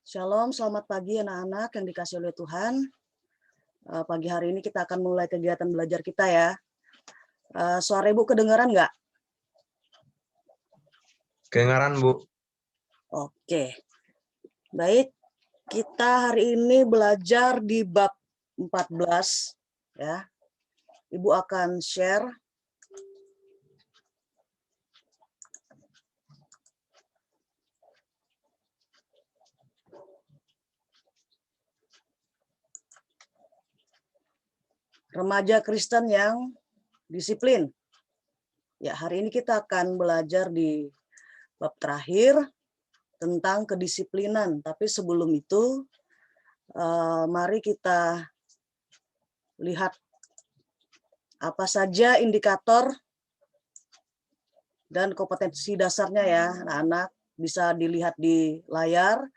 Shalom, selamat pagi anak-anak yang dikasih oleh Tuhan. Pagi hari ini kita akan mulai kegiatan belajar kita ya. Suara Ibu kedengaran nggak? Kedengaran, Bu. Oke, baik. Kita hari ini belajar di bab 14 ya. Ibu akan share. Remaja Kristen yang disiplin. Ya, hari ini kita akan belajar di bab terakhir tentang kedisiplinan. Tapi sebelum itu, mari kita lihat apa saja indikator dan kompetensi dasarnya ya, anak-anak. Bisa dilihat di layar.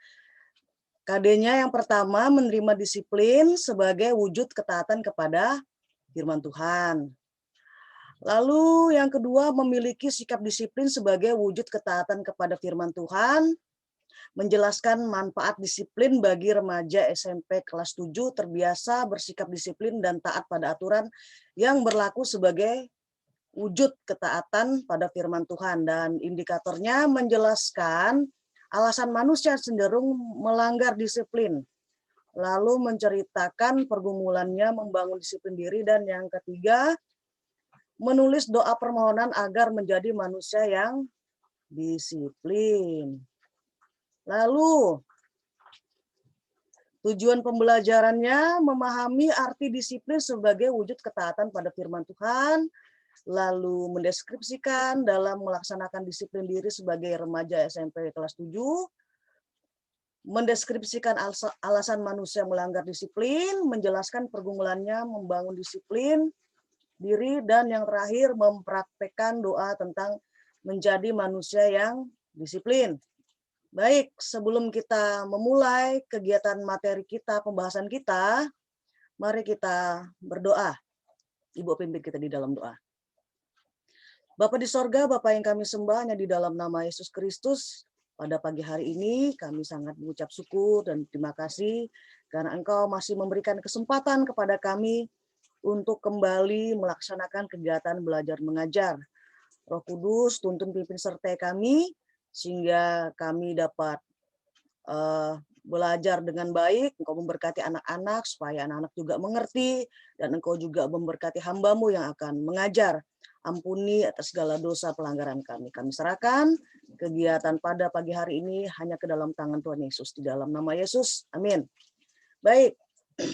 KD-nya yang pertama, menerima disiplin sebagai wujud ketaatan kepada firman Tuhan. Lalu yang kedua, memiliki sikap disiplin sebagai wujud ketaatan kepada firman Tuhan, menjelaskan manfaat disiplin bagi remaja SMP kelas 7 terbiasa bersikap disiplin dan taat pada aturan yang berlaku sebagai wujud ketaatan pada firman Tuhan. Dan indikatornya menjelaskan alasan manusia cenderung melanggar disiplin, lalu menceritakan pergumulannya membangun disiplin diri, dan yang ketiga, menulis doa permohonan agar menjadi manusia yang disiplin. Lalu tujuan pembelajarannya memahami arti disiplin sebagai wujud ketaatan pada firman Tuhan, lalu mendeskripsikan dalam melaksanakan disiplin diri sebagai remaja SMP kelas 7, mendeskripsikan alasan manusia melanggar disiplin, menjelaskan pergumulannya membangun disiplin diri, dan yang terakhir mempraktekkan doa tentang menjadi manusia yang disiplin. Baik, sebelum kita memulai kegiatan materi kita, pembahasan kita, mari kita berdoa. Ibu pimpin kita di dalam doa. Bapa di sorga, Bapa yang kami sembah hanya di dalam nama Yesus Kristus, pada pagi hari ini kami sangat mengucap syukur dan terima kasih karena Engkau masih memberikan kesempatan kepada kami untuk kembali melaksanakan kegiatan belajar mengajar. Roh Kudus tuntun pimpin sertai kami sehingga kami dapat belajar dengan baik. Engkau memberkati anak-anak supaya anak-anak juga mengerti, dan Engkau juga memberkati hamba-Mu yang akan mengajar. Ampuni atas segala dosa pelanggaran kami. Kami serahkan kegiatan pada pagi hari ini hanya ke dalam tangan Tuhan Yesus. Di dalam nama Yesus, amin. Baik,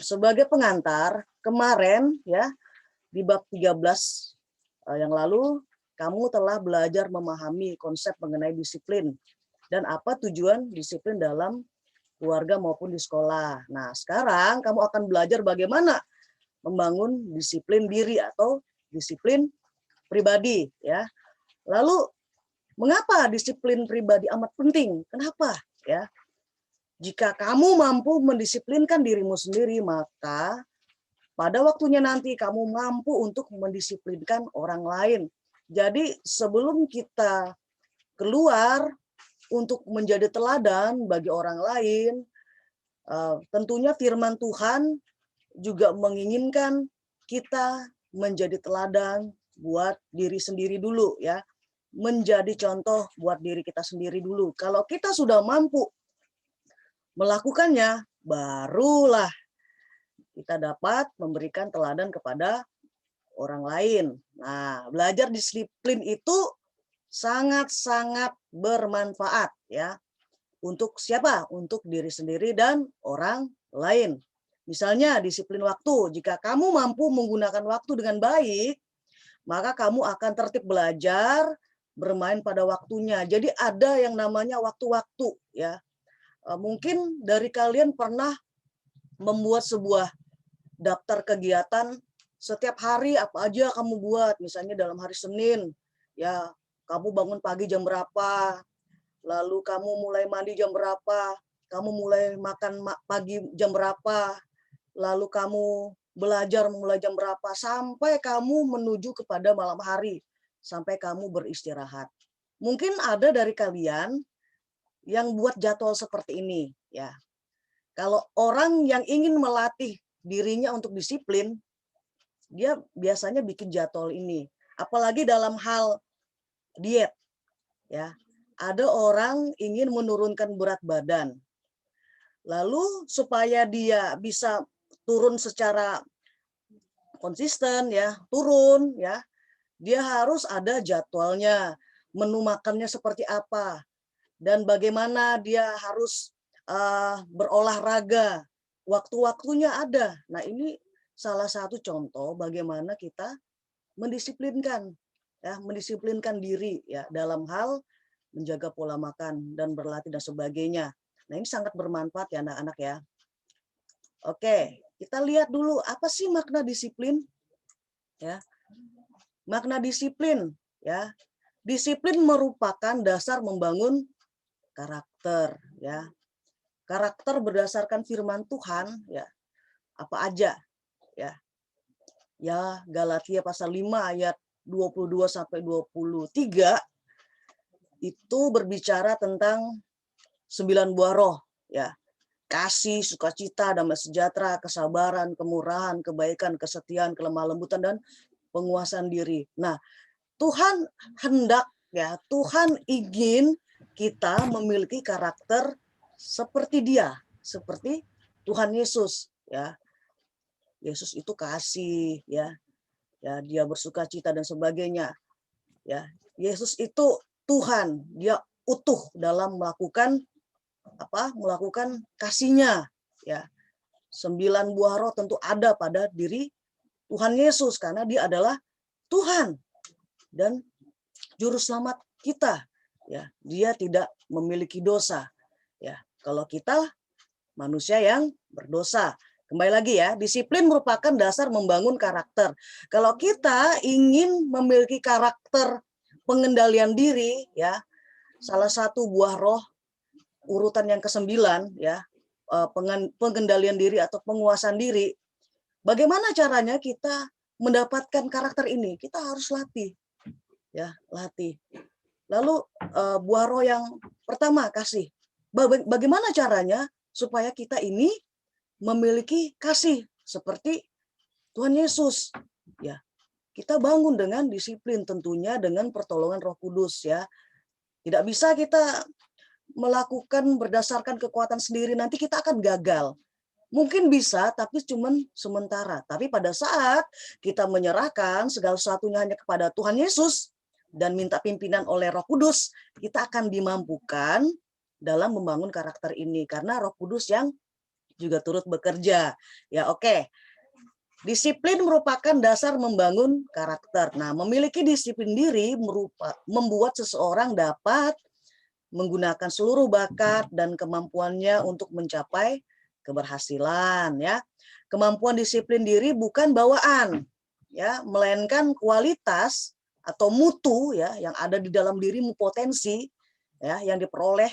sebagai pengantar, kemarin ya di bab 13 yang lalu, kamu telah belajar memahami konsep mengenai disiplin dan apa tujuan disiplin dalam keluarga maupun di sekolah. Nah, sekarang kamu akan belajar bagaimana membangun disiplin diri atau disiplin pribadi ya. Lalu mengapa disiplin pribadi amat penting? Kenapa ya? Jika kamu mampu mendisiplinkan dirimu sendiri, maka pada waktunya nanti kamu mampu untuk mendisiplinkan orang lain. Jadi sebelum kita keluar untuk menjadi teladan bagi orang lain, tentunya firman Tuhan juga menginginkan kita menjadi teladan buat diri sendiri dulu ya. Menjadi contoh buat diri kita sendiri dulu. Kalau kita sudah mampu melakukannya, barulah kita dapat memberikan teladan kepada orang lain. Nah, belajar disiplin itu sangat-sangat bermanfaat ya. Untuk siapa? Untuk diri sendiri dan orang lain. Misalnya disiplin waktu. Jika kamu mampu menggunakan waktu dengan baik, maka kamu akan tertib belajar, bermain pada waktunya. Jadi ada yang namanya waktu-waktu ya. Mungkin dari kalian pernah membuat sebuah daftar kegiatan setiap hari apa aja kamu buat. Misalnya dalam hari Senin, ya kamu bangun pagi jam berapa, lalu kamu mulai mandi jam berapa, kamu mulai makan pagi jam berapa, lalu kamu belajar mulai jam berapa, sampai kamu menuju kepada malam hari, sampai kamu beristirahat. Mungkin ada dari kalian yang buat jadwal seperti ini. ya. Kalau orang yang ingin melatih dirinya untuk disiplin, dia biasanya bikin jadwal ini. Apalagi dalam hal diet, ya. Ada orang ingin menurunkan berat badan. Lalu supaya dia bisa turun secara konsisten, ya, turun, ya, dia harus ada jadwalnya, menu makannya seperti apa, dan bagaimana dia harus berolahraga, waktu-waktunya ada. Nah, ini salah satu contoh bagaimana kita mendisiplinkan, ya, mendisiplinkan diri, ya, dalam hal menjaga pola makan dan berlatih dan sebagainya. Nah, ini sangat bermanfaat ya anak-anak ya. Oke, kita lihat dulu apa sih makna disiplin, ya. Makna disiplin, ya. Disiplin merupakan dasar membangun karakter, ya. Karakter berdasarkan firman Tuhan, ya. Apa aja, ya. Ya, Galatia pasal 5 ayat 22 sampai 23 itu berbicara tentang 9 buah roh, ya. Kasih, sukacita, damai sejahtera, kesabaran, kemurahan, kebaikan, kesetiaan, kelemah lembutan, dan penguasaan diri. Nah, Tuhan hendak, ya, Tuhan ingin kita memiliki karakter seperti Dia, seperti Tuhan Yesus, ya. Yesus itu kasih, ya. Ya, Dia bersukacita dan sebagainya, ya. Yesus itu Tuhan, Dia utuh dalam melakukan melakukan kasihnya, ya. 9 buah roh tentu ada pada diri Tuhan Yesus karena Dia adalah Tuhan dan juru selamat kita, ya. Dia tidak memiliki dosa, ya. Kalau kita manusia yang berdosa. Kembali lagi ya, disiplin merupakan dasar membangun karakter. Kalau kita ingin memiliki karakter pengendalian diri, ya, salah satu buah roh urutan yang ke-9, ya, pengendalian diri atau penguasaan diri. Bagaimana caranya kita mendapatkan karakter ini? Kita harus latih, ya, latih. Lalu buah roh yang pertama, kasih. Bagaimana caranya supaya kita ini memiliki kasih seperti Tuhan Yesus, ya. Kita bangun dengan disiplin, tentunya dengan pertolongan Roh Kudus, ya. Tidak bisa kita melakukan berdasarkan kekuatan sendiri, nanti kita akan gagal. Mungkin bisa, tapi cuman sementara. Tapi pada saat kita menyerahkan segala sesuatunya hanya kepada Tuhan Yesus dan minta pimpinan oleh Roh Kudus, kita akan dimampukan dalam membangun karakter ini karena Roh Kudus yang juga turut bekerja. Ya, oke. Disiplin merupakan dasar membangun karakter. Nah, memiliki disiplin diri membuat seseorang dapat menggunakan seluruh bakat dan kemampuannya untuk mencapai keberhasilan, ya. Kemampuan disiplin diri bukan bawaan, ya, melainkan kualitas atau mutu, ya, yang ada di dalam dirimu, potensi, ya, yang diperoleh,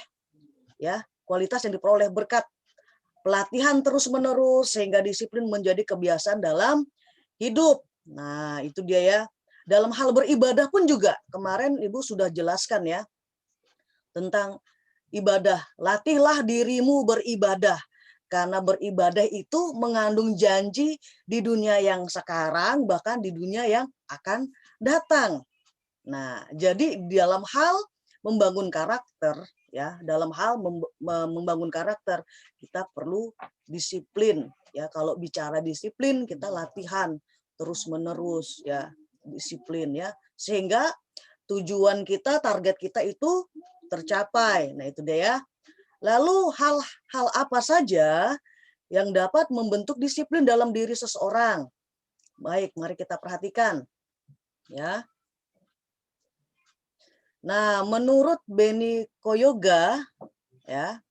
ya, kualitas yang diperoleh berkat pelatihan terus-menerus sehingga disiplin menjadi kebiasaan dalam hidup. Nah, itu dia ya. Dalam hal beribadah pun juga, kemarin Ibu sudah jelaskan ya, tentang ibadah. Latihlah dirimu beribadah. Karena beribadah itu mengandung janji di dunia yang sekarang, bahkan di dunia yang akan datang. Nah, jadi dalam hal membangun karakter, ya, dalam hal membangun karakter kita perlu disiplin, ya. Kalau bicara disiplin kita latihan terus menerus, ya, disiplin, ya, sehingga tujuan kita, target kita itu tercapai. Nah, itu dia ya. Lalu hal-hal apa saja yang dapat membentuk disiplin dalam diri seseorang? Baik, mari kita perhatikan, ya. Nah, menurut Benny Koyoga, ya,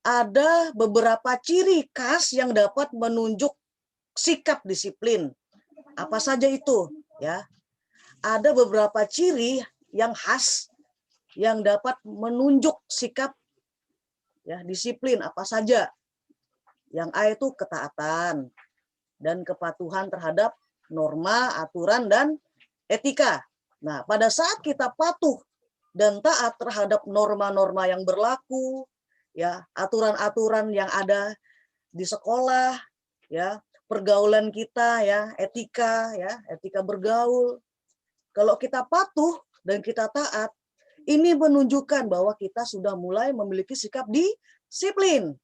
ada beberapa ciri khas yang dapat menunjuk sikap disiplin. Apa saja itu? Ya, ada beberapa ciri yang khas yang dapat menunjuk sikap, ya, disiplin. Apa saja? Yang A itu ketaatan dan kepatuhan terhadap norma, aturan, dan etika. Nah, pada saat kita patuh dan taat terhadap norma-norma yang berlaku, ya, aturan-aturan yang ada di sekolah, ya, pergaulan kita, ya, etika bergaul. Kalau kita patuh dan kita taat, ini menunjukkan bahwa kita sudah mulai memiliki sikap disiplin.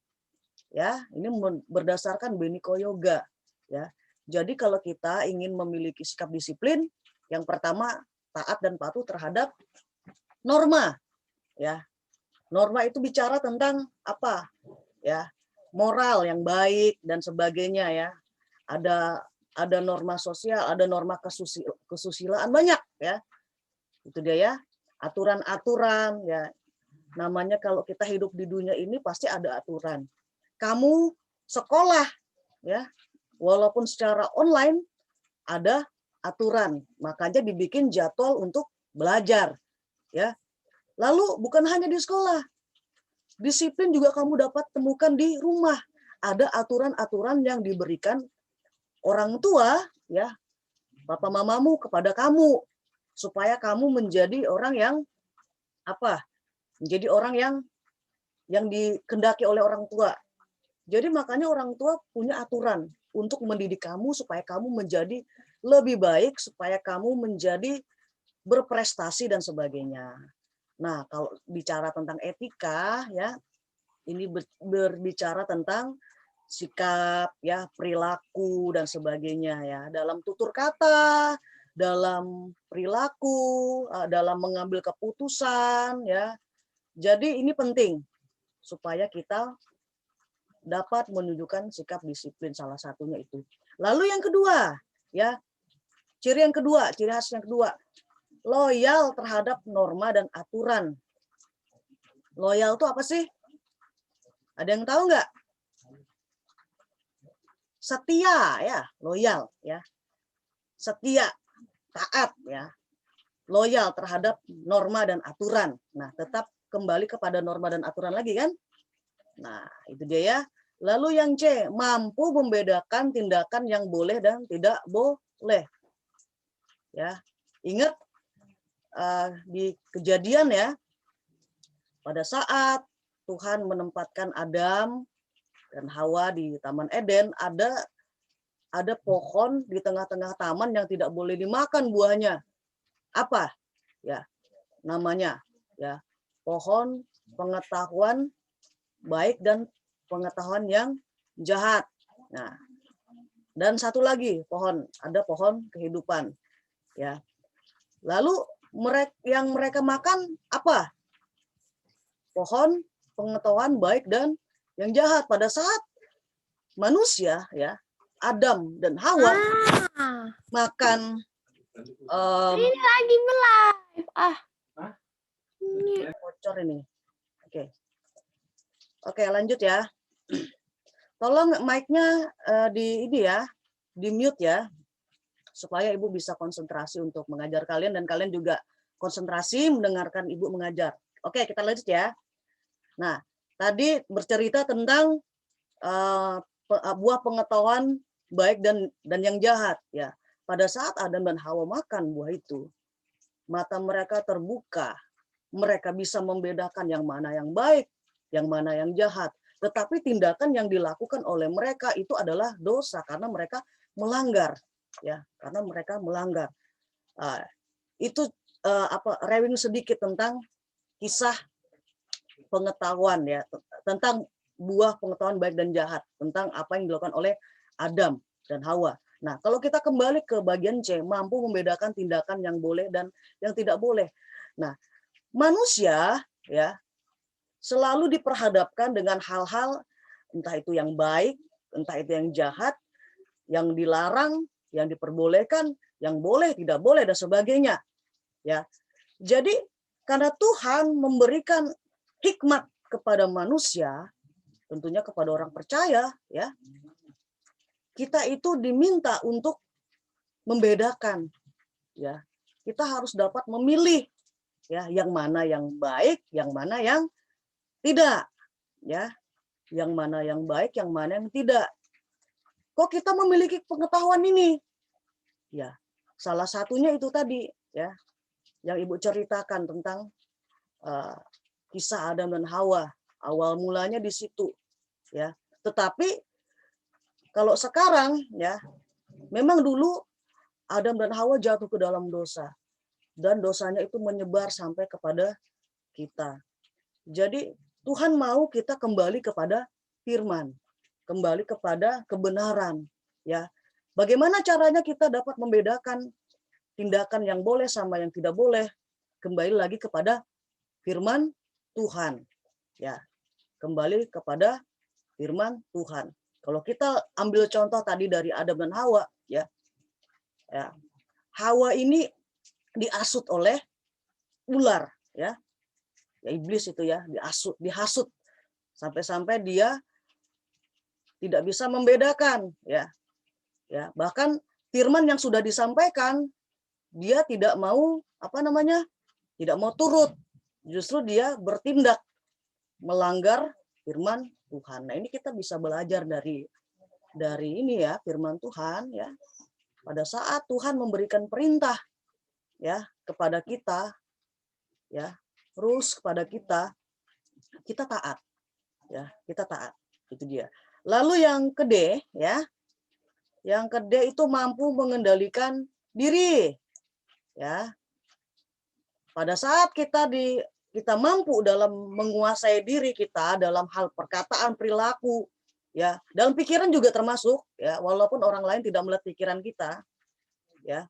Ya, ini berdasarkan Beniko Yoga, ya. Jadi kalau kita ingin memiliki sikap disiplin, yang pertama taat dan patuh terhadap norma, ya. Norma itu bicara tentang apa? Ya, moral yang baik dan sebagainya, ya. Ada norma sosial, ada norma kesusilaan, banyak, ya. Itu dia, ya. Aturan-aturan, ya. Namanya kalau kita hidup di dunia ini pasti ada aturan. Kamu sekolah, ya, walaupun secara online ada aturan, makanya dibikin jadwal untuk belajar, ya. Lalu bukan hanya di sekolah, disiplin juga kamu dapat temukan di rumah. Ada aturan-aturan yang diberikan orang tua, ya, papa mamamu kepada kamu, supaya kamu menjadi orang yang apa? Menjadi orang yang dikehendaki oleh orang tua. Jadi makanya orang tua punya aturan untuk mendidik kamu supaya kamu menjadi lebih baik, supaya kamu menjadi berprestasi dan sebagainya. Nah, kalau bicara tentang etika, ya, ini berbicara tentang sikap, ya, perilaku dan sebagainya, ya, dalam tutur kata, dalam perilaku, dalam mengambil keputusan, ya. Jadi ini penting supaya kita dapat menunjukkan sikap disiplin, salah satunya itu. Lalu yang kedua, ya, ciri khas yang kedua, loyal terhadap norma dan aturan. Loyal itu apa sih? Ada yang tahu nggak? Setia, ya, loyal, ya. Setia, taat, ya. Loyal terhadap norma dan aturan. Nah, tetap kembali kepada norma dan aturan lagi, kan? Nah, itu dia, ya. Lalu yang C, mampu membedakan tindakan yang boleh dan tidak boleh. Ya, ingat di Kejadian, ya, pada saat Tuhan menempatkan Adam dan Hawa di Taman Eden, ada pohon di tengah-tengah taman yang tidak boleh dimakan buahnya. Apa? Ya, namanya, ya, pohon pengetahuan baik dan pengetahuan yang jahat. Nah, dan satu lagi ada pohon kehidupan, ya. Lalu yang mereka makan apa? Pohon pengetahuan baik dan yang jahat. Pada saat manusia, ya, Adam dan Hawa makan ini lagi live. Ini bocor ini. Oke, lanjut, ya. Tolong mic-nya di mute, ya, supaya Ibu bisa konsentrasi untuk mengajar kalian dan kalian juga konsentrasi mendengarkan Ibu mengajar. Oke, kita lanjut, ya. Nah, tadi bercerita tentang buah pengetahuan baik dan yang jahat, ya. Pada saat Adam dan Hawa makan buah itu, mata mereka terbuka. Mereka bisa membedakan yang mana yang baik, yang mana yang jahat. Tetapi tindakan yang dilakukan oleh mereka itu adalah dosa karena mereka melanggar, ya, karena mereka melanggar. Itu rewing sedikit tentang kisah pengetahuan, ya, tentang buah pengetahuan baik dan jahat, tentang apa yang dilakukan oleh Adam dan Hawa. Nah, kalau kita kembali ke bagian C, mampu membedakan tindakan yang boleh dan yang tidak boleh. Nah, manusia, ya, selalu diperhadapkan dengan hal-hal entah itu yang baik, entah itu yang jahat, yang dilarang, yang diperbolehkan, yang boleh, tidak boleh, dan sebagainya. Ya, jadi karena Tuhan memberikan hikmat kepada manusia, tentunya kepada orang percaya, ya, kita itu diminta untuk membedakan, ya. Kita harus dapat memilih, ya, yang mana yang baik, yang mana yang tidak, ya, yang mana yang baik, yang mana yang tidak. Kok kita memiliki pengetahuan ini? Ya, salah satunya itu tadi, ya, yang Ibu ceritakan tentang kisah Adam dan Hawa. Awal mulanya di situ, ya. Tetapi kalau sekarang, ya, memang dulu Adam dan Hawa jatuh ke dalam dosa, dan dosanya itu menyebar sampai kepada kita. Jadi Tuhan mau kita kembali kepada firman, kembali kepada kebenaran, ya. Bagaimana caranya kita dapat membedakan tindakan yang boleh sama yang tidak boleh? Kembali lagi kepada firman Tuhan, ya. Kembali kepada firman Tuhan. Kalau kita ambil contoh tadi dari Adam dan Hawa, ya, ya, Hawa ini diasut oleh ular, ya, iblis itu ya, dihasut sampai-sampai dia tidak bisa membedakan, ya, bahkan firman yang sudah disampaikan dia tidak mau tidak mau turut, justru dia bertindak melanggar firman Tuhan. Nah, ini kita bisa belajar dari ini ya, firman Tuhan, ya. Pada saat Tuhan memberikan perintah, ya, kepada kita, ya, terus kepada kita taat, ya, kita taat. Itu dia. Lalu yang kedua, ya. Yang kedua itu mampu mengendalikan diri, ya. Pada saat kita mampu dalam menguasai diri kita dalam hal perkataan, perilaku, ya, dalam pikiran juga termasuk, ya, walaupun orang lain tidak melihat pikiran kita, ya,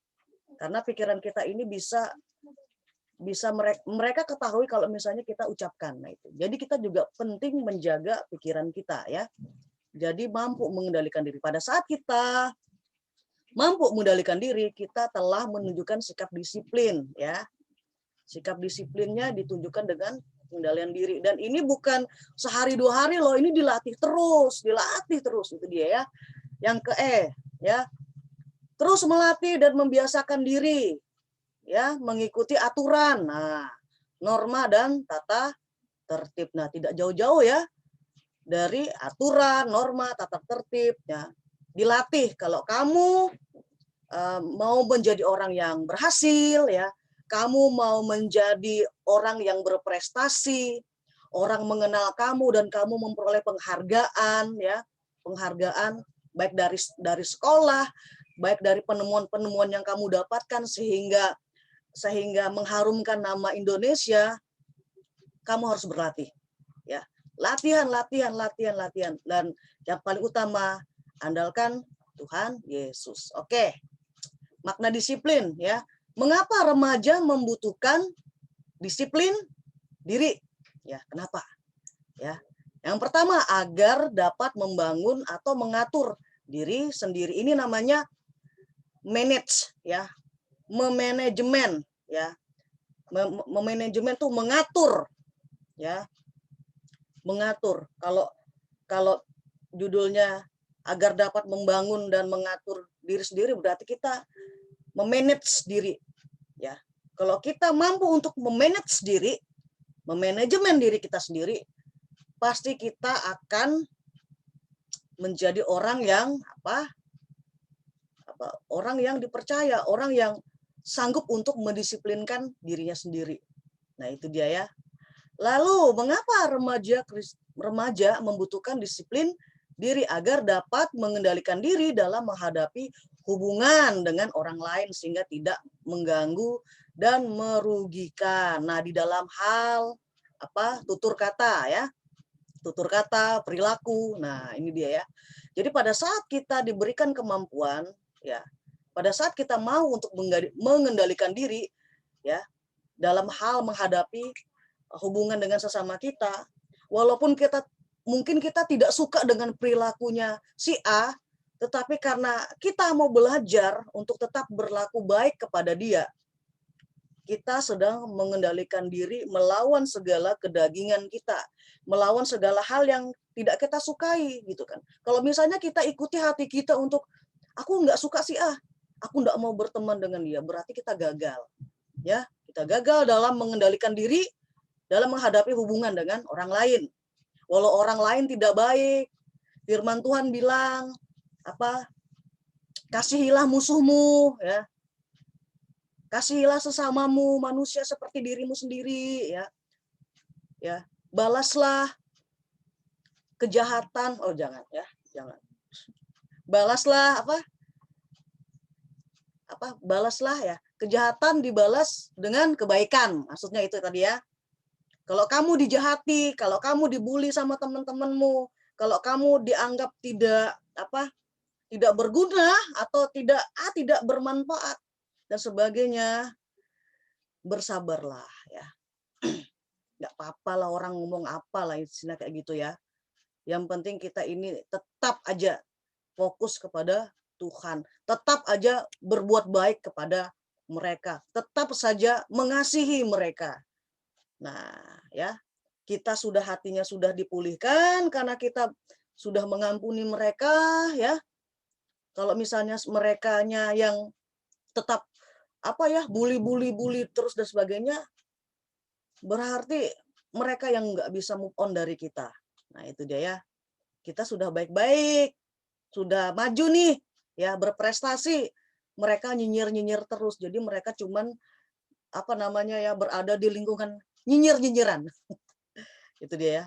karena pikiran kita ini bisa mereka ketahui kalau misalnya kita ucapkan. Nah, itu. Jadi kita juga penting menjaga pikiran kita, ya. Jadi mampu mengendalikan diri. Pada saat kita mampu mengendalikan diri, kita telah menunjukkan sikap disiplin, ya. Sikap disiplinnya ditunjukkan dengan pengendalian diri, dan ini bukan sehari 2 hari loh, ini dilatih terus itu dia, ya. Yang ya, terus melatih dan membiasakan diri, ya, mengikuti aturan, nah, norma dan tata tertib. Nah, tidak jauh-jauh ya dari aturan, norma, tata tertib, ya. Dilatih. Kalau kamu mau menjadi orang yang berhasil, ya, kamu mau menjadi orang yang berprestasi, orang mengenal kamu dan kamu memperoleh penghargaan, ya, penghargaan baik dari sekolah, baik dari penemuan-penemuan yang kamu dapatkan sehingga mengharumkan nama Indonesia, kamu harus berlatih, ya. Latihan, dan yang paling utama andalkan Tuhan Yesus. Oke. Makna disiplin, ya. Mengapa remaja membutuhkan disiplin diri? Ya, kenapa? Ya. Yang pertama, agar dapat membangun atau mengatur diri sendiri. Ini namanya manage, ya. Memanajemen, ya. Memanajemen itu mengatur, ya. Mengatur. Kalau judulnya agar dapat membangun dan mengatur diri sendiri, berarti kita memanage diri, ya. Kalau kita mampu untuk memanage diri, memanajemen diri kita sendiri, pasti kita akan menjadi orang yang orang yang dipercaya, orang yang sanggup untuk mendisiplinkan dirinya sendiri. Nah, itu dia, ya. Lalu mengapa remaja membutuhkan disiplin diri? Agar dapat mengendalikan diri dalam menghadapi hubungan dengan orang lain sehingga tidak mengganggu dan merugikan. Nah, di dalam hal tutur kata, ya. Tutur kata, perilaku. Nah, ini dia, ya. Jadi pada saat kita diberikan kemampuan, ya, pada saat kita mau untuk mengendalikan diri, ya, dalam hal menghadapi hubungan dengan sesama kita, walaupun mungkin kita tidak suka dengan perilakunya si A, tetapi karena kita mau belajar untuk tetap berlaku baik kepada dia, kita sedang mengendalikan diri melawan segala kedagingan kita, melawan segala hal yang tidak kita sukai, gitu kan. Kalau misalnya kita ikuti hati kita untuk, aku nggak suka si A, aku nggak mau berteman dengan dia, berarti kita gagal, ya. Kita gagal dalam mengendalikan diri dalam menghadapi hubungan dengan orang lain. Walau orang lain tidak baik, firman Tuhan bilang kasihilah musuhmu, ya. Kasihilah sesamamu manusia seperti dirimu sendiri, ya. Ya, balaslah kejahatan, oh jangan ya, jangan. Balaslah balaslah ya, kejahatan dibalas dengan kebaikan. Maksudnya itu tadi ya. Kalau kamu dijahati, kalau kamu dibully sama teman-temanmu, kalau kamu dianggap tidak berguna atau tidak bermanfaat dan sebagainya, bersabarlah ya. Nggak apa-apa lah orang ngomong apa lah istilah kayak gitu ya. Yang penting kita ini tetap aja fokus kepada Tuhan, tetap aja berbuat baik kepada mereka, tetap saja mengasihi mereka. Nah, ya, kita hatinya sudah dipulihkan karena kita sudah mengampuni mereka, ya. Kalau misalnya merekanya yang tetap bully terus dan sebagainya, berarti mereka yang nggak bisa move on dari kita. Nah, itu dia ya. Kita sudah baik-baik, sudah maju nih, ya berprestasi. Mereka nyinyir-nyinyir terus. Jadi mereka cuman berada di lingkungan nyinyir-nyinyiran. Itu dia ya.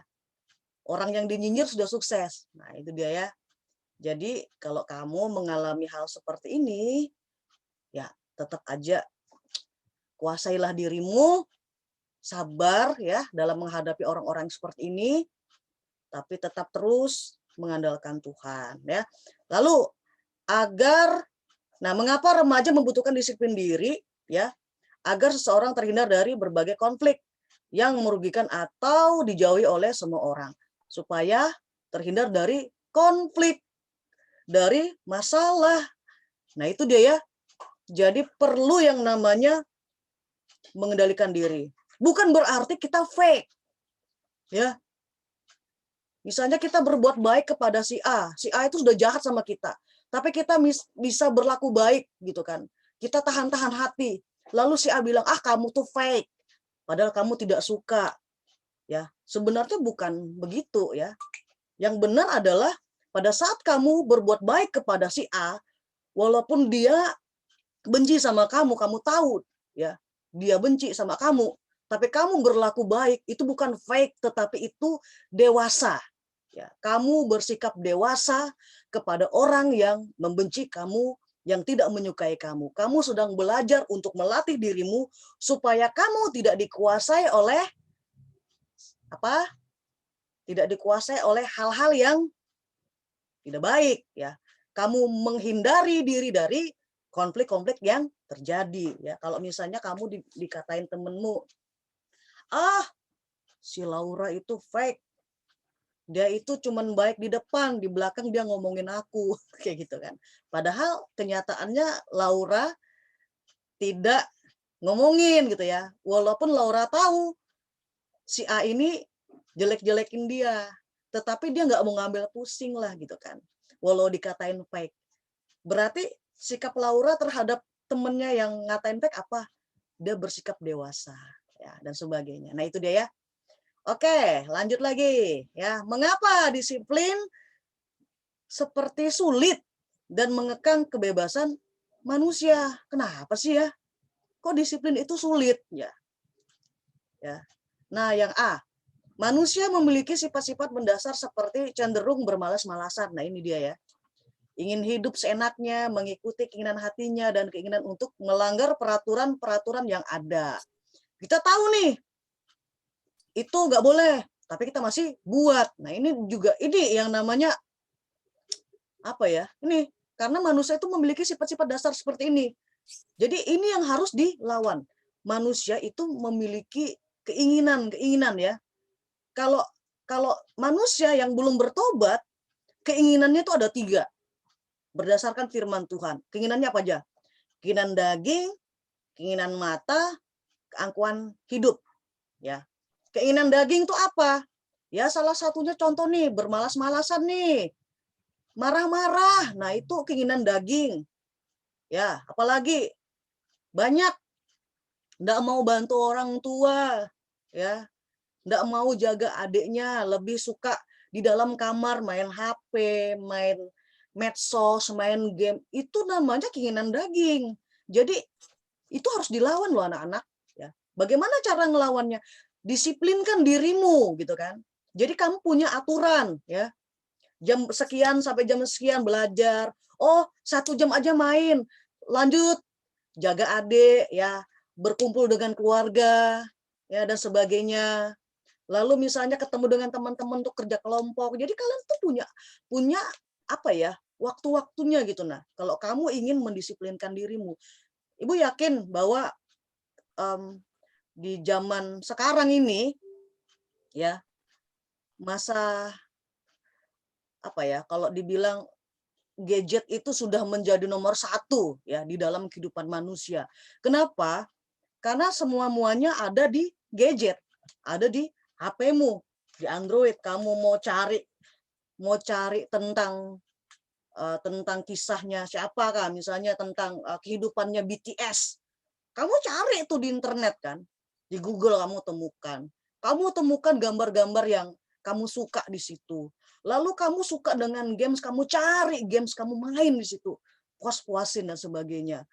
Orang yang dinyinyir sudah sukses. Nah, itu dia ya. Jadi kalau kamu mengalami hal seperti ini, ya tetap aja kuasailah dirimu, sabar ya dalam menghadapi orang-orang seperti ini, tapi tetap terus mengandalkan Tuhan ya. Lalu mengapa remaja membutuhkan disiplin diri ya? Agar seseorang terhindar dari berbagai konflik yang merugikan atau dijauhi oleh semua orang, supaya terhindar dari konflik, dari masalah. Nah, itu dia ya. Jadi perlu yang namanya mengendalikan diri. Bukan berarti kita fake. Ya. Misalnya kita berbuat baik kepada si A itu sudah jahat sama kita. Tapi kita bisa berlaku baik gitu kan. Kita tahan-tahan hati. Lalu si A bilang, kamu tuh fake. Padahal kamu tidak suka. Ya, sebenarnya bukan begitu ya. Yang benar adalah pada saat kamu berbuat baik kepada si A, walaupun dia benci sama kamu tahu ya, dia benci sama kamu, tapi kamu berlaku baik, itu bukan fake, tetapi itu dewasa. Ya, kamu bersikap dewasa kepada orang yang membenci kamu, yang tidak menyukai kamu. Kamu sedang belajar untuk melatih dirimu supaya kamu tidak dikuasai oleh hal-hal yang tidak baik ya. Kamu menghindari diri dari konflik-konflik yang terjadi ya. Kalau misalnya kamu dikatain temenmu, si Laura itu fake, dia itu cuman baik di depan, di belakang dia ngomongin aku kayak gitu kan. Padahal kenyataannya Laura tidak ngomongin gitu ya. Walaupun Laura tahu si A ini jelek-jelekin dia, tetapi dia nggak mau ngambil pusing lah gitu kan. Walau dikatain fake. Berarti sikap Laura terhadap temennya yang ngatain fake apa? Dia bersikap dewasa ya dan sebagainya. Nah, itu dia ya. Oke, lanjut lagi ya. Mengapa disiplin seperti sulit dan mengekang kebebasan manusia? Kenapa sih ya? Kok disiplin itu sulit ya? Ya. Nah, yang A, manusia memiliki sifat-sifat mendasar seperti cenderung bermalas-malasan. Nah, ini dia ya. Ingin hidup seenaknya, mengikuti keinginan hatinya dan keinginan untuk melanggar peraturan-peraturan yang ada. Kita tahu nih, itu nggak boleh, tapi kita masih buat. Nah, ini yang namanya Ini karena manusia itu memiliki sifat-sifat dasar seperti ini. Jadi ini yang harus dilawan. Manusia itu memiliki keinginan ya. Kalau manusia yang belum bertobat, keinginannya itu ada 3. Berdasarkan firman Tuhan. Keinginannya apa aja? Keinginan daging, keinginan mata, keangkuhan hidup. Ya. Keinginan daging itu apa? Ya, salah satunya contoh nih, bermalas-malasan nih. Marah-marah. Nah, itu keinginan daging. Ya, apalagi banyak enggak mau bantu orang tua, ya. Enggak mau jaga adiknya, lebih suka di dalam kamar main HP, main medsos, main game. Itu namanya keinginan daging. Jadi itu harus dilawan loh anak-anak ya. Bagaimana cara ngelawannya? Disiplinkan dirimu gitu kan. Jadi kamu punya aturan, ya. Jam sekian sampai jam sekian belajar. Oh, 1 jam aja main. Lanjut jaga adik, ya, berkumpul dengan keluarga, ya, dan sebagainya. Lalu misalnya ketemu dengan teman-teman untuk kerja kelompok. Jadi kalian tuh punya punya apa ya, waktu-waktunya gitu. Nah, kalau kamu ingin mendisiplinkan dirimu, Ibu yakin bahwa di zaman sekarang ini, ya, masa apa ya, kalau dibilang gadget itu sudah menjadi nomor 1 ya di dalam kehidupan manusia. Kenapa? Karena semua-muanya ada di gadget, ada di HP-mu, di Android. Kamu mau cari tentang kisahnya siapa kan, misalnya tentang kehidupannya BTS. Kamu cari itu di internet kan, di Google kamu temukan. Kamu temukan gambar-gambar yang kamu suka di situ. Lalu kamu suka dengan games, kamu cari games, kamu main di situ. Puas-puasin dan sebagainya.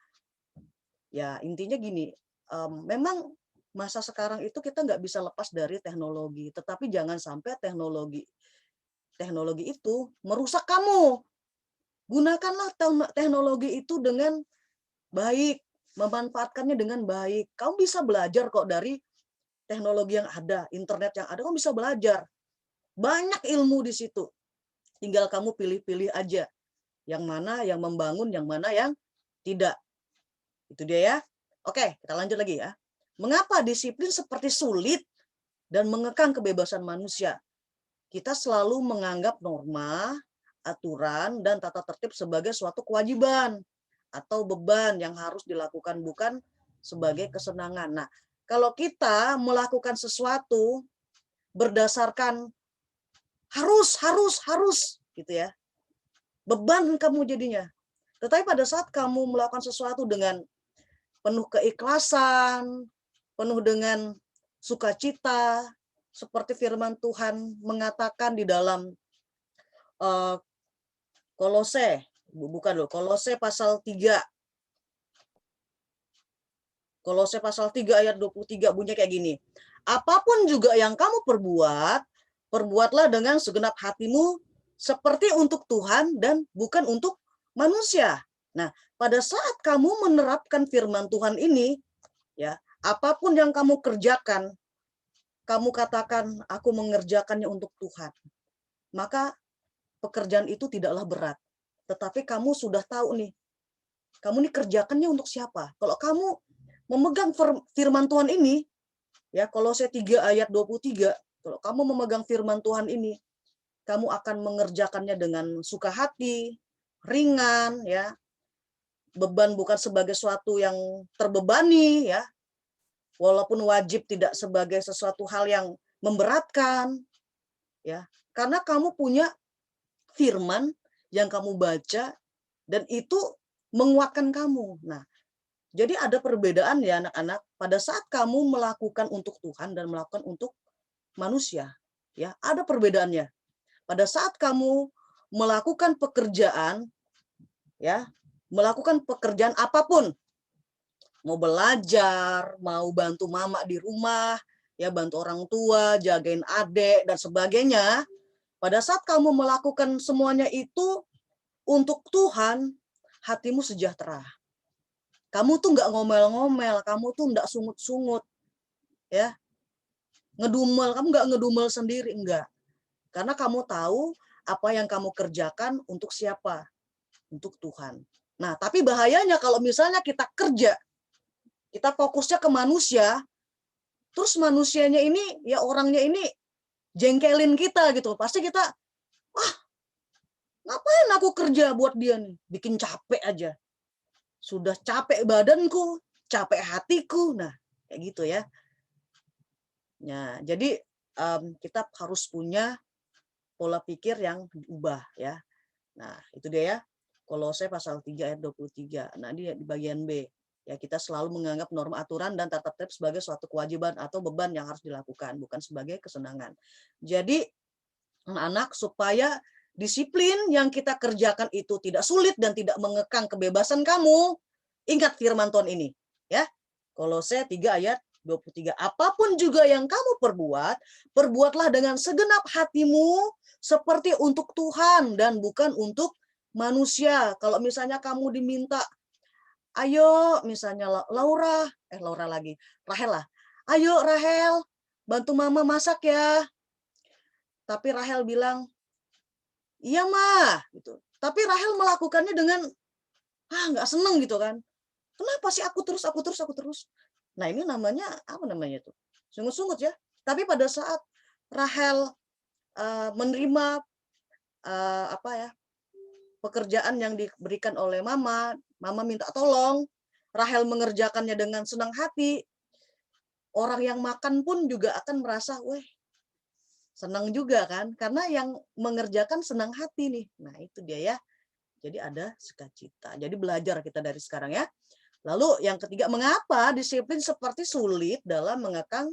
Ya intinya gini, memang masa sekarang itu kita nggak bisa lepas dari teknologi. Tetapi jangan sampai teknologi itu merusak kamu. Gunakanlah teknologi itu dengan baik, memanfaatkannya dengan baik. Kamu bisa belajar kok dari teknologi yang ada, internet yang ada, kamu bisa belajar. Banyak ilmu di situ. Tinggal kamu pilih-pilih aja. Yang mana yang membangun, yang mana yang tidak. Itu dia ya. Oke, kita lanjut lagi ya. Mengapa disiplin seperti sulit dan mengekang kebebasan manusia? Kita selalu menganggap norma, aturan, dan tata tertib sebagai suatu kewajiban atau beban yang harus dilakukan, bukan sebagai kesenangan. Nah, kalau kita melakukan sesuatu berdasarkan harus gitu ya, beban kamu jadinya. Tetapi pada saat kamu melakukan sesuatu dengan penuh keikhlasan, penuh dengan sukacita, seperti firman Tuhan mengatakan di dalam Kolose, bukan loh, Kolose pasal 3. Kolose pasal 3 ayat 23 bunyinya kayak gini. Apapun juga yang kamu perbuat, perbuatlah dengan segenap hatimu seperti untuk Tuhan dan bukan untuk manusia. Nah, pada saat kamu menerapkan firman Tuhan ini, ya, apapun yang kamu kerjakan, kamu katakan aku mengerjakannya untuk Tuhan. Maka pekerjaan itu tidaklah berat. Tetapi kamu sudah tahu nih, kamu nih kerjakannya untuk siapa? Kalau kamu memegang firman Tuhan ini, ya, Kolose 3 ayat 23, kalau kamu memegang firman Tuhan ini, kamu akan mengerjakannya dengan suka hati, ringan, ya. Beban bukan sebagai sesuatu yang terbebani, ya. Walaupun wajib tidak sebagai sesuatu hal yang memberatkan, ya. Karena kamu punya firman yang kamu baca dan itu menguatkan kamu. Nah, jadi ada perbedaan ya anak-anak pada saat kamu melakukan untuk Tuhan dan melakukan untuk manusia. Ya, ada perbedaannya. Pada saat kamu melakukan pekerjaan, ya, melakukan pekerjaan apapun, mau belajar, mau bantu mama di rumah, ya, bantu orang tua, jagain adik dan sebagainya. Pada saat kamu melakukan semuanya itu untuk Tuhan, hatimu sejahtera. Kamu tuh nggak ngomel-ngomel, kamu tuh nggak sungut-sungut, ya, ngedumel, kamu nggak ngedumel sendiri, enggak. Karena kamu tahu apa yang kamu kerjakan untuk siapa, untuk Tuhan. Nah, tapi bahayanya kalau misalnya kita kerja, kita fokusnya ke manusia, terus manusianya ini, ya orangnya ini jengkelin kita gitu. Pasti kita, ngapain aku kerja buat dia nih, bikin capek aja. Sudah capek badanku, capek hatiku. Nah, kayak gitu ya. Nah, jadi kita harus punya pola pikir yang diubah ya. Nah, itu dia ya. Kolose pasal 3 ayat 23. Nah, di bagian B. Ya, kita selalu menganggap norma aturan dan tata tertib sebagai suatu kewajiban atau beban yang harus dilakukan, bukan sebagai kesenangan. Jadi, anak-anak, supaya disiplin yang kita kerjakan itu tidak sulit dan tidak mengekang kebebasan kamu, ingat firman Tuhan ini, ya. Kolose 3 ayat 23. Apapun juga yang kamu perbuat, perbuatlah dengan segenap hatimu seperti untuk Tuhan dan bukan untuk manusia. Kalau misalnya kamu diminta, ayo misalnya Laura lagi, Rahel lah. Ayo Rahel, bantu mama masak ya. Tapi Rahel bilang, iya mah, gitu. Tapi Rahel melakukannya dengan nggak seneng gitu kan. Kenapa sih aku terus. Nah ini namanya apa namanya tuh? Sungut-sungut ya. Tapi pada saat Rahel menerima pekerjaan yang diberikan oleh mama minta tolong, Rahel mengerjakannya dengan senang hati, orang yang makan pun juga akan merasa, weh, senang juga kan, karena yang mengerjakan senang hati nih. Nah itu dia ya. Jadi ada sukacita. Jadi belajar kita dari sekarang ya. Lalu yang ketiga, mengapa disiplin seperti sulit dalam mengekang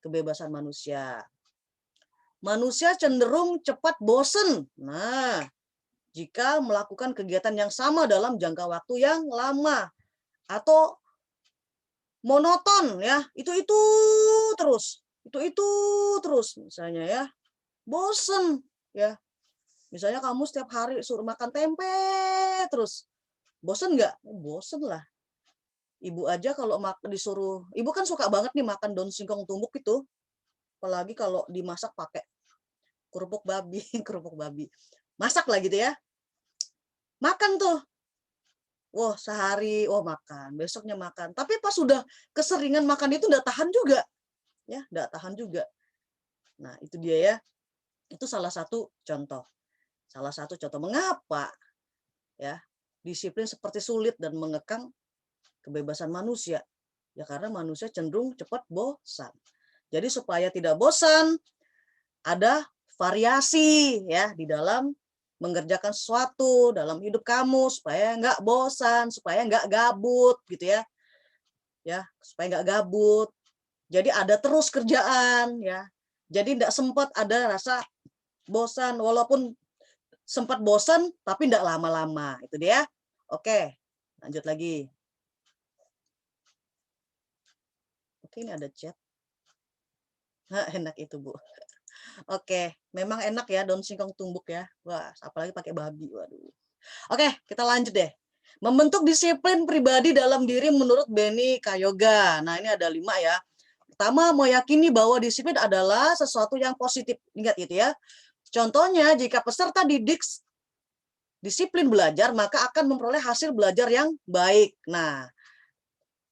kebebasan manusia? Manusia cenderung cepat bosen. Nah, jika melakukan kegiatan yang sama dalam jangka waktu yang lama atau monoton ya, itu terus misalnya ya, bosen ya. Misalnya kamu setiap hari suruh makan tempe terus, bosen nggak? Bosen lah. Ibu aja kalau disuruh, ibu kan suka banget nih makan daun singkong tumbuk itu, apalagi kalau dimasak pakai kerupuk babi, masak lah gitu ya, makan tuh, wah sehari, makan, besoknya makan, tapi pas sudah keseringan makan itu nggak tahan juga, ya nggak tahan juga. Nah itu dia ya, itu salah satu contoh mengapa ya disiplin seperti sulit dan mengekang kebebasan manusia. Ya karena manusia cenderung cepat bosan. Jadi supaya tidak bosan, ada variasi ya di dalam mengerjakan sesuatu dalam hidup kamu supaya nggak bosan, supaya nggak gabut gitu ya. Ya, supaya nggak gabut. Jadi ada terus kerjaan ya. Jadi nggak sempat ada rasa bosan, walaupun sempat bosan tapi nggak lama-lama. Itu dia. Oke, lanjut lagi. Oke, ini ada chat. Nah, enak itu, Bu. Oke, memang enak ya daun singkong tumbuk ya. Wah, apalagi pakai babi. Waduh. Oke, kita lanjut deh. Membentuk disiplin pribadi dalam diri menurut Benny Kayoga. Nah, ini ada 5 ya. Pertama, meyakini bahwa disiplin adalah sesuatu yang positif. Ingat itu ya. Contohnya, jika peserta didik disiplin belajar, maka akan memperoleh hasil belajar yang baik. Nah,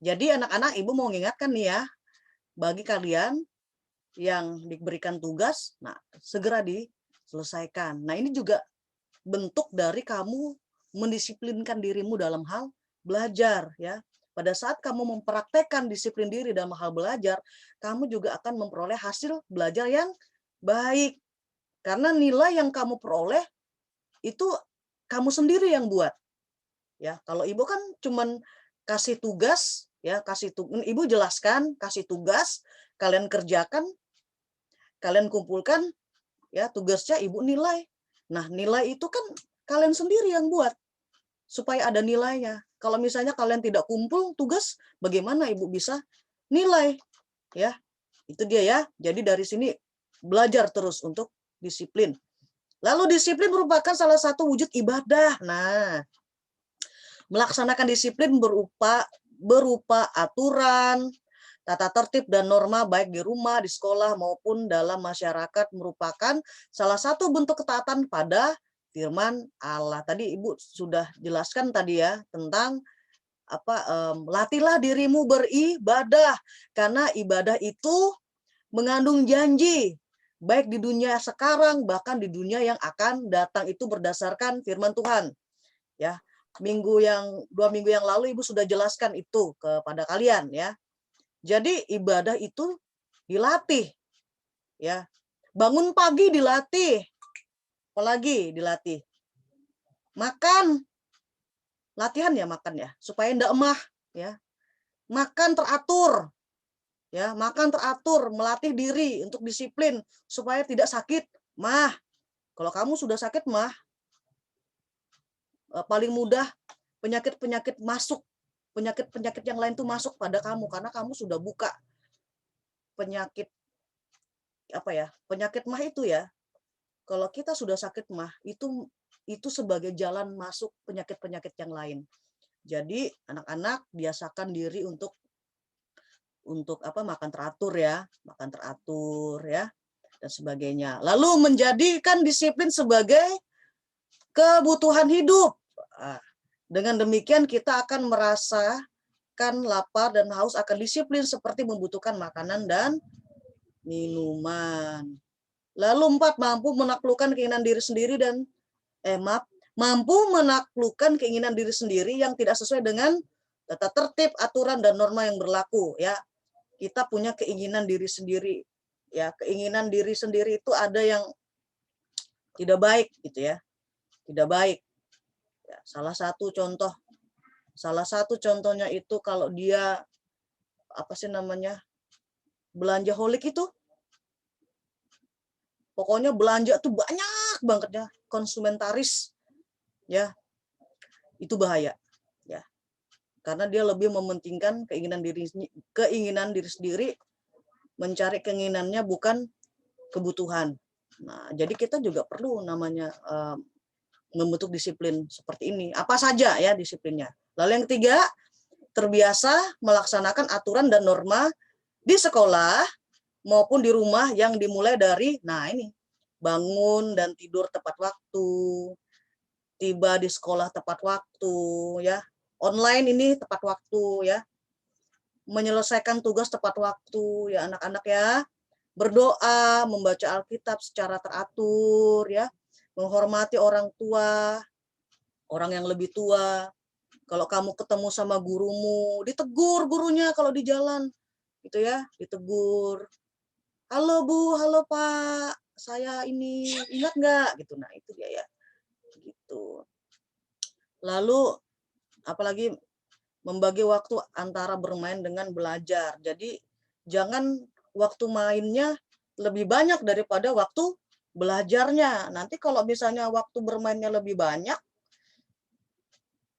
jadi anak-anak, ibu mau mengingatkan nih ya, bagi kalian yang diberikan tugas, nah segera diselesaikan. Nah ini juga bentuk dari kamu mendisiplinkan dirimu dalam hal belajar ya. Pada saat kamu mempraktekkan disiplin diri dalam hal belajar, kamu juga akan memperoleh hasil belajar yang baik. Karena nilai yang kamu peroleh itu kamu sendiri yang buat. Ya, kalau ibu kan cuman kasih tugas ya, ibu jelaskan, kasih tugas, kalian kerjakan, kalian kumpulkan ya tugasnya, ibu nilai. Nah, nilai itu kan kalian sendiri yang buat supaya ada nilainya. Kalau misalnya kalian tidak kumpul tugas, bagaimana ibu bisa nilai? Ya, itu dia ya. Jadi dari sini belajar terus untuk disiplin. Lalu disiplin merupakan salah satu wujud ibadah. Nah, melaksanakan disiplin berupa aturan, tata tertib dan norma baik di rumah, di sekolah maupun dalam masyarakat merupakan salah satu bentuk ketaatan pada firman Allah. Tadi Ibu sudah jelaskan tadi ya tentang latihlah dirimu beribadah karena ibadah itu mengandung janji baik di dunia sekarang bahkan di dunia yang akan datang, itu berdasarkan firman Tuhan. Ya, 2 minggu yang lalu Ibu sudah jelaskan itu kepada kalian ya. Jadi ibadah itu dilatih ya. Bangun pagi dilatih. Apalagi dilatih. Makan. Latihan ya makan ya, supaya enggak emah ya. Makan teratur. Ya, makan teratur, melatih diri untuk disiplin supaya tidak sakit mah. Kalau kamu sudah sakit mah, paling mudah penyakit-penyakit masuk. Penyakit-penyakit yang lain tuh masuk pada kamu karena kamu sudah buka penyakit apa ya? Penyakit mah itu ya. Kalau kita sudah sakit mah itu sebagai jalan masuk penyakit-penyakit yang lain. Jadi anak-anak biasakan diri untuk makan teratur ya, dan sebagainya. Lalu menjadikan disiplin sebagai kebutuhan hidup. Dengan demikian kita akan merasakan lapar dan haus akan disiplin seperti membutuhkan makanan dan minuman. Lalu 4, mampu menaklukkan keinginan diri sendiri dan mampu menaklukkan keinginan diri sendiri yang tidak sesuai dengan tata tertib, aturan dan norma yang berlaku ya. Kita punya keinginan diri sendiri ya, keinginan diri sendiri itu ada yang tidak baik gitu ya. Tidak baik. Ya, salah satu contohnya itu kalau dia belanja holik itu. Pokoknya belanja tuh banyak banget ya, konsumentaris ya. Itu bahaya ya. Karena dia lebih mementingkan keinginan diri sendiri, mencari keinginannya bukan kebutuhan. Nah, jadi kita juga perlu namanya membentuk disiplin seperti ini. Apa saja ya disiplinnya. Lalu yang ketiga, terbiasa melaksanakan aturan dan norma di sekolah maupun di rumah yang dimulai dari, bangun dan tidur tepat waktu, tiba di sekolah tepat waktu, ya, online ini tepat waktu, ya, menyelesaikan tugas tepat waktu, ya anak-anak ya, berdoa, membaca Alkitab secara teratur, ya, menghormati orang tua, orang yang lebih tua. Kalau kamu ketemu sama gurumu, ditegur gurunya kalau di jalan, gitu ya, ditegur. Halo Bu, halo Pak, saya ini ingat nggak? Gitu. Nah itu dia ya. Gitu. Lalu apalagi membagi waktu antara bermain dengan belajar. Jadi jangan waktu mainnya lebih banyak daripada waktu belajarnya. Nanti kalau misalnya waktu bermainnya lebih banyak,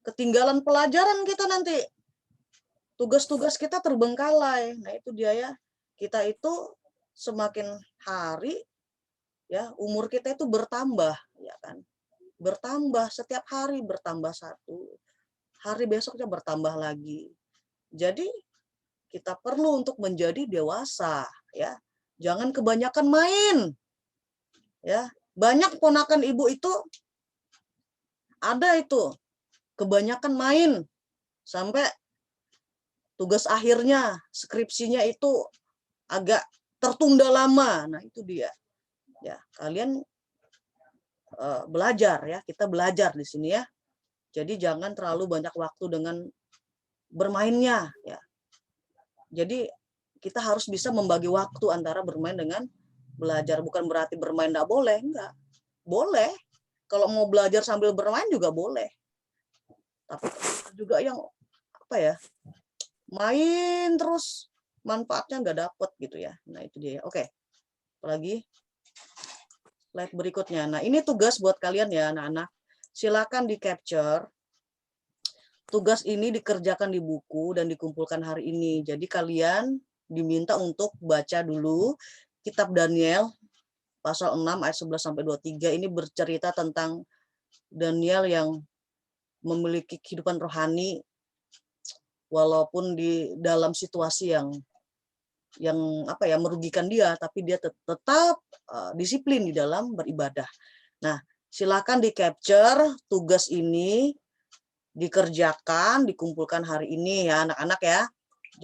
ketinggalan pelajaran kita nanti. Tugas-tugas kita terbengkalai. Nah itu dia ya. Kita itu semakin hari ya umur kita itu bertambah ya kan, bertambah setiap hari, bertambah 1 hari, besoknya bertambah lagi. Jadi kita perlu untuk menjadi dewasa ya, jangan kebanyakan main ya. Banyak ponakan ibu itu ada itu kebanyakan main sampai tugas akhirnya skripsinya itu agak tertunda lama. Nah itu dia ya, kalian belajar ya, kita belajar di sini ya. Jadi jangan terlalu banyak waktu dengan bermainnya ya. Jadi kita harus bisa membagi waktu antara bermain dengan belajar. Bukan berarti bermain enggak boleh, enggak. Boleh. Kalau mau belajar sambil bermain juga boleh. Tapi juga yang main terus manfaatnya enggak dapet gitu ya. Nah itu dia. Oke. Apalagi slide berikutnya. Nah, ini tugas buat kalian ya, anak-anak. Silakan di-capture. Tugas ini dikerjakan di buku dan dikumpulkan hari ini. Jadi kalian diminta untuk baca dulu kitab Daniel pasal 6 ayat 11 sampai 23. Ini bercerita tentang Daniel yang memiliki kehidupan rohani walaupun di dalam situasi yang merugikan dia, tapi dia tetap disiplin di dalam beribadah. Nah, silakan di-capture tugas ini, dikerjakan, dikumpulkan hari ini ya anak-anak ya.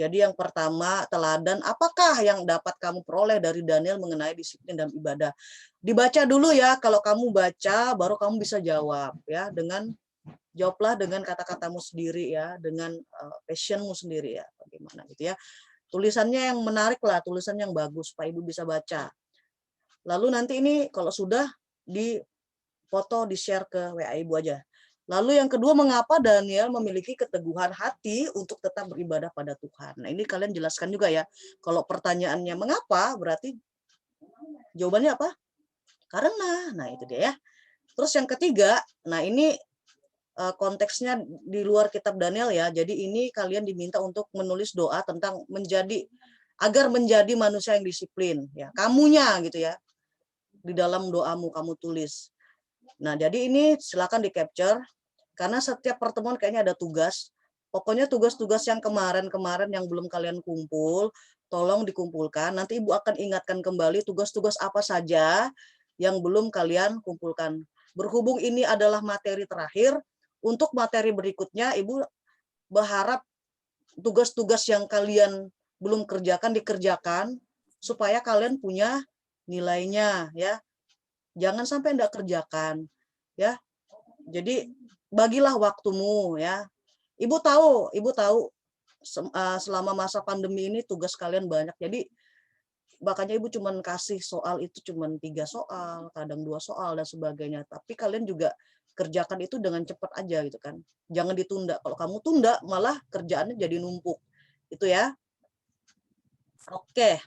Jadi yang pertama, teladan apakah yang dapat kamu peroleh dari Daniel mengenai disiplin dan ibadah. Dibaca dulu ya, kalau kamu baca baru kamu bisa jawab ya, jawablah dengan kata-katamu sendiri ya, dengan passionmu sendiri ya, bagaimana gitu ya. Tulisannya yang menarik lah, tulisan yang bagus supaya ibu bisa baca. Lalu nanti ini kalau sudah di-foto, di-share ke WA ibu aja. Lalu yang kedua, mengapa Daniel memiliki keteguhan hati untuk tetap beribadah pada Tuhan. Nah ini kalian jelaskan juga ya. Kalau pertanyaannya mengapa, berarti jawabannya apa? Karena. Nah itu dia ya. Terus yang ketiga, nah ini konteksnya di luar kitab Daniel ya. Jadi ini kalian diminta untuk menulis doa tentang menjadi agar menjadi manusia yang disiplin. Ya, kamunya gitu ya. Di dalam doamu kamu tulis. Nah, jadi ini silakan di-capture karena setiap pertemuan kayaknya ada tugas. Pokoknya tugas-tugas yang kemarin-kemarin yang belum kalian kumpul, tolong dikumpulkan. Nanti Ibu akan ingatkan kembali tugas-tugas apa saja yang belum kalian kumpulkan. Berhubung ini adalah materi terakhir, untuk materi berikutnya Ibu berharap tugas-tugas yang kalian belum kerjakan dikerjakan supaya kalian punya nilainya ya. Jangan sampai enggak kerjakan ya. Jadi bagilah waktumu ya. Ibu tahu selama masa pandemi ini tugas kalian banyak. Jadi makanya Ibu cuman kasih soal itu cuman 3 soal, kadang 2 soal dan sebagainya. Tapi kalian juga kerjakan itu dengan cepat aja gitu kan. Jangan ditunda. Kalau kamu tunda malah kerjaannya jadi numpuk. Itu ya. Oke.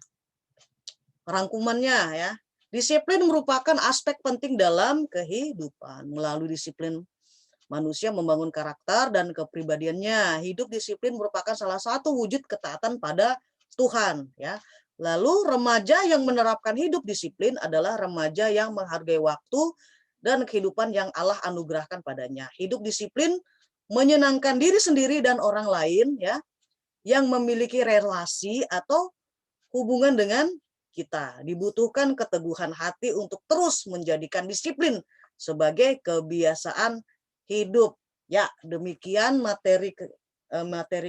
Rangkumannya ya. Disiplin merupakan aspek penting dalam kehidupan. Melalui disiplin manusia membangun karakter dan kepribadiannya. Hidup disiplin merupakan salah satu wujud ketaatan pada Tuhan. Ya. Lalu remaja yang menerapkan hidup disiplin adalah remaja yang menghargai waktu dan kehidupan yang Allah anugerahkan padanya. Hidup disiplin menyenangkan diri sendiri dan orang lain ya, yang memiliki relasi atau hubungan dengan kita. Dibutuhkan keteguhan hati untuk terus menjadikan disiplin sebagai kebiasaan hidup. Ya, demikian materi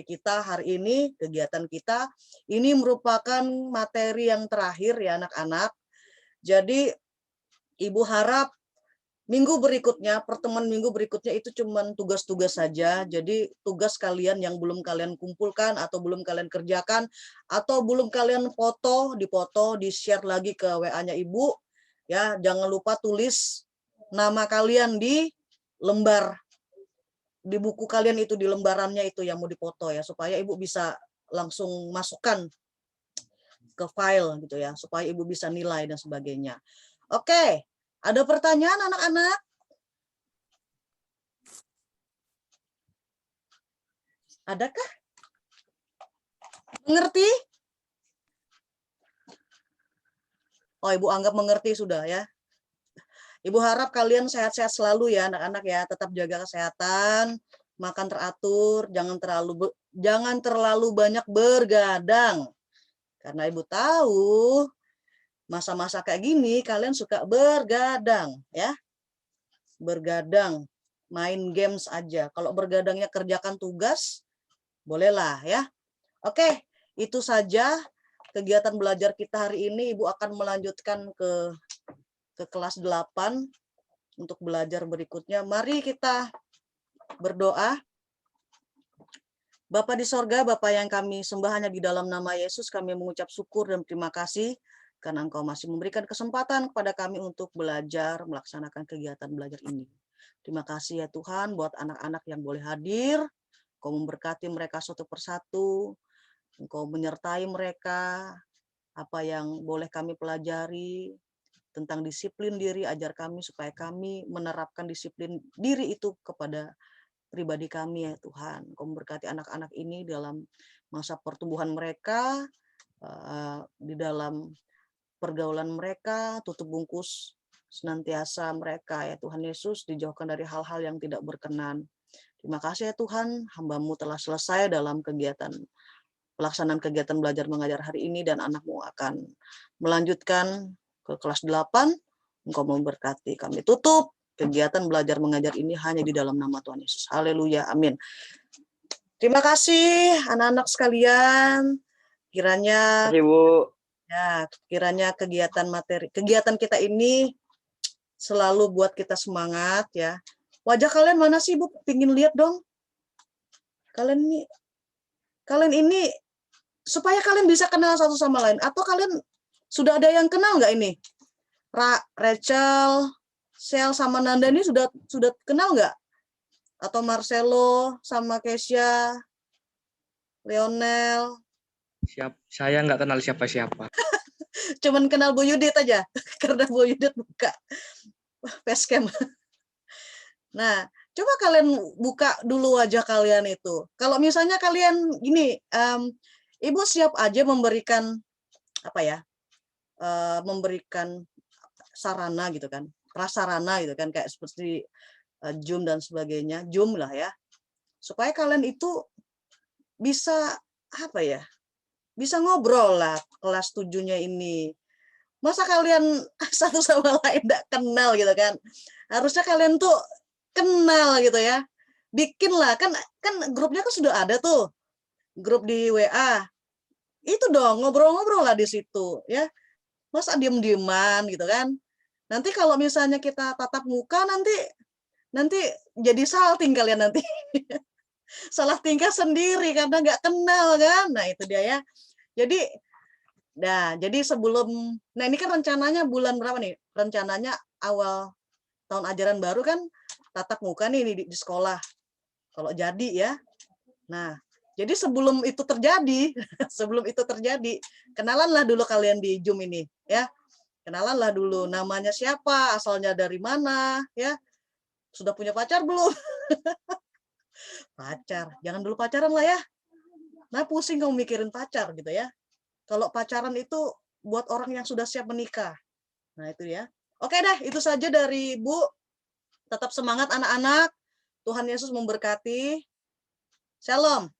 kita hari ini, kegiatan kita. Ini merupakan materi yang terakhir ya anak-anak. Jadi Ibu harap minggu berikutnya, pertemuan minggu berikutnya itu cuman tugas-tugas saja. Jadi tugas kalian yang belum kalian kumpulkan atau belum kalian kerjakan atau belum kalian foto, di-share lagi ke WA-nya Ibu. Ya, jangan lupa tulis nama kalian di lembar, di buku kalian itu, di lembarannya itu yang mau dipoto ya, supaya Ibu bisa langsung masukkan ke file gitu ya, supaya Ibu bisa nilai dan sebagainya. Oke, ada pertanyaan anak-anak? Adakah? Mengerti? Oh, Ibu anggap mengerti sudah ya. Ibu harap kalian sehat-sehat selalu ya anak-anak ya, tetap jaga kesehatan, makan teratur, jangan terlalu banyak bergadang. Karena Ibu tahu masa-masa kayak gini kalian suka bergadang ya. Bergadang, main games aja. Kalau bergadangnya kerjakan tugas, bolehlah ya. Oke, itu saja kegiatan belajar kita hari ini. Ibu akan melanjutkan ke kelas 8 untuk belajar berikutnya. Mari kita berdoa. Bapa di sorga, Bapa yang kami sembah hanya di dalam nama Yesus, kami mengucap syukur dan terima kasih karena Engkau masih memberikan kesempatan kepada kami untuk belajar, melaksanakan kegiatan belajar ini. Terima kasih ya Tuhan buat anak-anak yang boleh hadir. Engkau memberkati mereka satu persatu. Engkau menyertai mereka. Apa yang boleh kami pelajari tentang disiplin diri, ajar kami supaya kami menerapkan disiplin diri itu kepada pribadi kami ya Tuhan. Engkau memberkati anak-anak ini dalam masa pertumbuhan mereka, di dalam pergaulan mereka, tutup bungkus senantiasa mereka ya Tuhan Yesus dijauhkan dari hal-hal yang tidak berkenan. Terima kasih ya Tuhan, hamba-Mu telah selesai dalam pelaksanaan kegiatan belajar mengajar hari ini dan anak-Mu akan melanjutkan ke kelas 8. Engkau memberkati. Kami tutup kegiatan belajar mengajar ini hanya di dalam nama Tuhan Yesus. Haleluya. Amin. Terima kasih anak-anak sekalian. Kiranya Ibu. ya, kiranya kegiatan kita ini selalu buat kita semangat ya. Wajah kalian mana sih, Bu? Pingin lihat dong. Kalian ini supaya kalian bisa kenal satu sama lain, atau kalian sudah ada yang kenal nggak ini? Rachel, Sel sama Nanda ini sudah kenal nggak? Atau Marcelo sama Kesia, Lionel? Saya nggak kenal siapa-siapa. Cuman kenal Bu Yudit aja, karena Bu Yudit buka facecam. Nah, coba kalian buka dulu wajah kalian itu. Kalau misalnya kalian gini, Ibu siap aja memberikan apa ya? Memberikan sarana gitu kan, prasarana gitu kan, kayak seperti Zoom dan sebagainya, Zoom lah ya, supaya kalian itu bisa apa ya? Bisa ngobrol lah kelas 7-nya ini. Masa kalian satu sama lain enggak kenal gitu kan? Harusnya kalian tuh kenal gitu ya. Bikinlah, kan grupnya kan sudah ada tuh, grup di WA. Itu dong, ngobrol-ngobrol lah di situ ya. Masa diem-dieman gitu kan? Nanti kalau misalnya kita tatap muka nanti jadi salting kalian nanti. Salah tingkah sendiri karena nggak kenal kan. Nah, itu dia ya. Jadi sebelum, nah ini kan rencananya bulan berapa nih? Rencananya awal tahun ajaran baru kan tatap muka nih di sekolah. Kalau jadi ya. Nah, jadi sebelum itu terjadi, sebelum itu terjadi, kenalanlah dulu kalian di Zoom ini ya. Kenalanlah dulu namanya siapa, asalnya dari mana ya. Sudah punya pacar belum? Pacar. Jangan dulu pacaran lah ya. Nah, pusing kamu mikirin pacar gitu ya. Kalau pacaran itu buat orang yang sudah siap menikah. Nah, itu ya. Oke deh, itu saja dari Ibu. Tetap semangat anak-anak. Tuhan Yesus memberkati. Shalom.